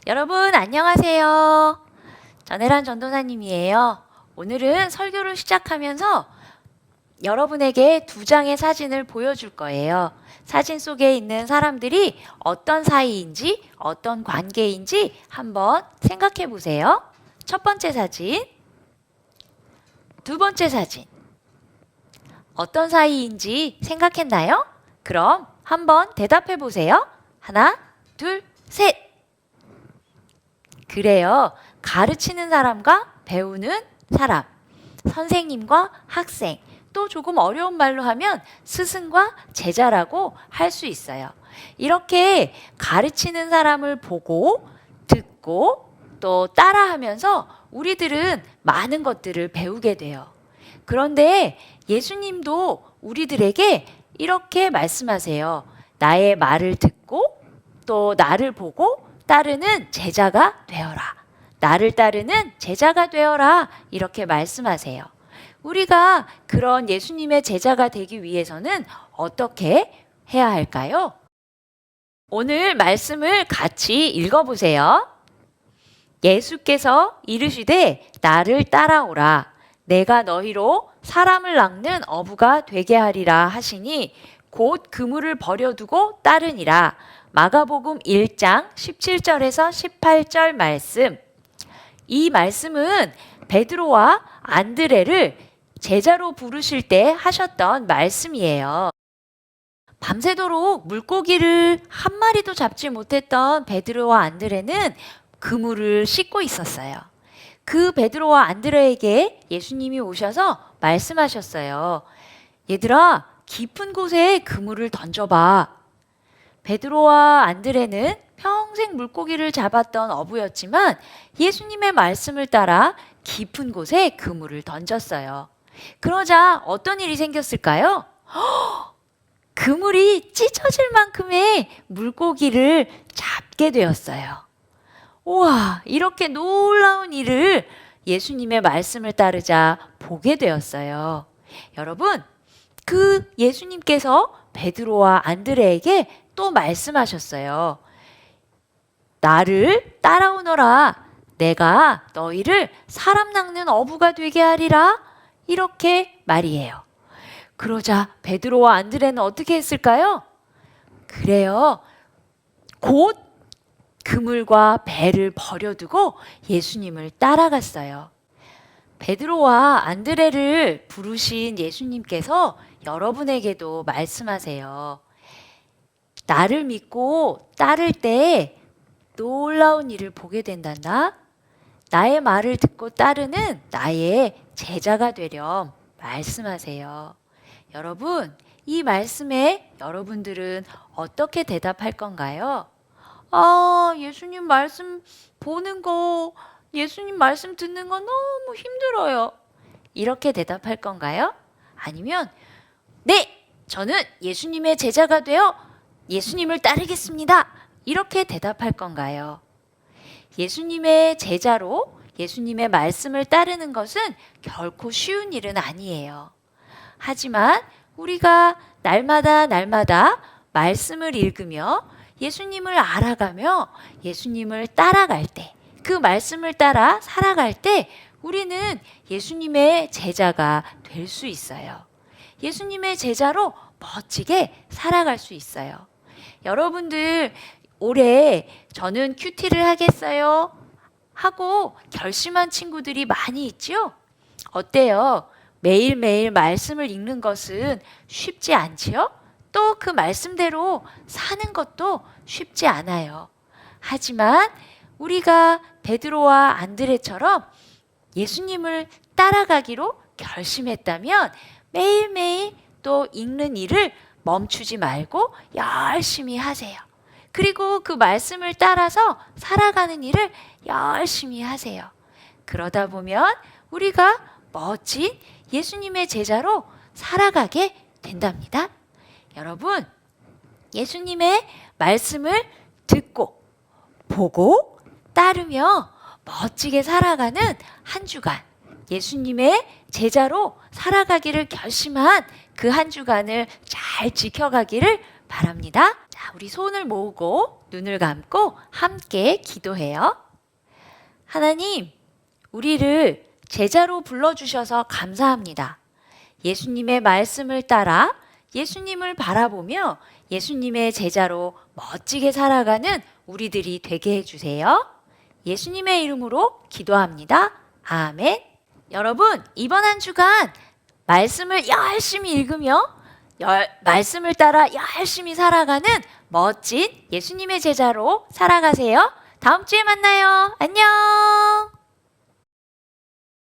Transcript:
여러분 안녕하세요. 전혜란 전도사님이에요. 오늘은 설교를 시작하면서 여러분에게 두 장의 사진을 보여줄 거예요. 사진 속에 있는 사람들이 어떤 사이인지 어떤 관계인지 한번 생각해 보세요. 첫 번째 사진, 두 번째 사진. 어떤 사이인지 생각했나요? 그럼 한번 대답해 보세요. 하나, 둘, 셋. 그래요. 가르치는 사람과 배우는 사람, 선생님과 학생, 또 조금 어려운 말로 하면 스승과 제자라고 할 수 있어요. 이렇게 가르치는 사람을 보고 듣고 또 따라하면서 우리들은 많은 것들을 배우게 돼요. 그런데 예수님도 우리들에게 이렇게 말씀하세요. 나의 말을 듣고 또 나를 보고 따르는 제자가 되어라. 나를 따르는 제자가 되어라. 이렇게 말씀하세요. 우리가 그런 예수님의 제자가 되기 위해서는 어떻게 해야 할까요? 오늘 말씀을 같이 읽어보세요. 예수께서 이르시되 나를 따라오라. 내가 너희로 사람을 낚는 어부가 되게 하리라 하시니 곧 그물을 버려두고 따르니라. 마가복음 1장 17절에서 18절 말씀. 이 말씀은 베드로와 안드레를 제자로 부르실 때 하셨던 말씀이에요. 밤새도록 물고기를 한 마리도 잡지 못했던 베드로와 안드레는 그물을 씻고 있었어요. 그 베드로와 안드레에게 예수님이 오셔서 말씀하셨어요. 얘들아, 깊은 곳에 그물을 던져봐. 베드로와 안드레는 평생 물고기를 잡았던 어부였지만 예수님의 말씀을 따라 깊은 곳에 그물을 던졌어요. 그러자 어떤 일이 생겼을까요? 그물이 찢어질 만큼의 물고기를 잡게 되었어요. 우와, 이렇게 놀라운 일을 예수님의 말씀을 따르자 보게 되었어요. 여러분, 그 예수님께서 베드로와 안드레에게 또 말씀하셨어요. 나를 따라오너라. 내가 너희를 사람 낚는 어부가 되게 하리라. 이렇게 말이에요. 그러자 베드로와 안드레는 어떻게 했을까요? 그래요. 곧 그물과 배를 버려두고 예수님을 따라갔어요. 베드로와 안드레를 부르신 예수님께서 여러분에게도 말씀하세요. 나를 믿고 따를 때 놀라운 일을 보게 된단다. 나의 말을 듣고 따르는 나의 제자가 되렴 말씀하세요. 여러분, 이 말씀에 여러분들은 어떻게 대답할 건가요? 예수님 말씀 보는 거, 예수님 말씀 듣는 거 너무 힘들어요. 이렇게 대답할 건가요? 아니면 네, 저는 예수님의 제자가 되어 예수님을 따르겠습니다. 이렇게 대답할 건가요? 예수님의 제자로 예수님의 말씀을 따르는 것은 결코 쉬운 일은 아니에요. 하지만 우리가 날마다 말씀을 읽으며 예수님을 알아가며 예수님을 따라갈 때, 그 말씀을 따라 살아갈 때 우리는 예수님의 제자가 될 수 있어요. 예수님의 제자로 멋지게 살아갈 수 있어요. 여러분들 올해 저는 큐티를 하겠어요 하고 결심한 친구들이 많이 있지요? 어때요? 매일매일 말씀을 읽는 것은 쉽지 않지요? 또 그 말씀대로 사는 것도 쉽지 않아요. 하지만 우리가 베드로와 안드레처럼 예수님을 따라가기로 결심했다면 매일매일 또 읽는 일을 멈추지 말고 열심히 하세요. 그리고 그 말씀을 따라서 살아가는 일을 열심히 하세요. 그러다 보면 우리가 멋진 예수님의 제자로 살아가게 된답니다. 여러분, 예수님의 말씀을 듣고 보고 따르며 멋지게 살아가는 한 주간, 예수님의 제자로 살아가기를 결심한 그 한 주간을 잘 지켜가기를 바랍니다. 자, 우리 손을 모으고 눈을 감고 함께 기도해요. 하나님, 우리를 제자로 불러주셔서 감사합니다. 예수님의 말씀을 따라 예수님을 바라보며 예수님의 제자로 멋지게 살아가는 우리들이 되게 해주세요. 예수님의 이름으로 기도합니다. 아멘. 여러분, 이번 한 주간 말씀을 열심히 읽으며 말씀을 따라 열심히 살아가는 멋진 예수님의 제자로 살아가세요. 다음 주에 만나요. 안녕.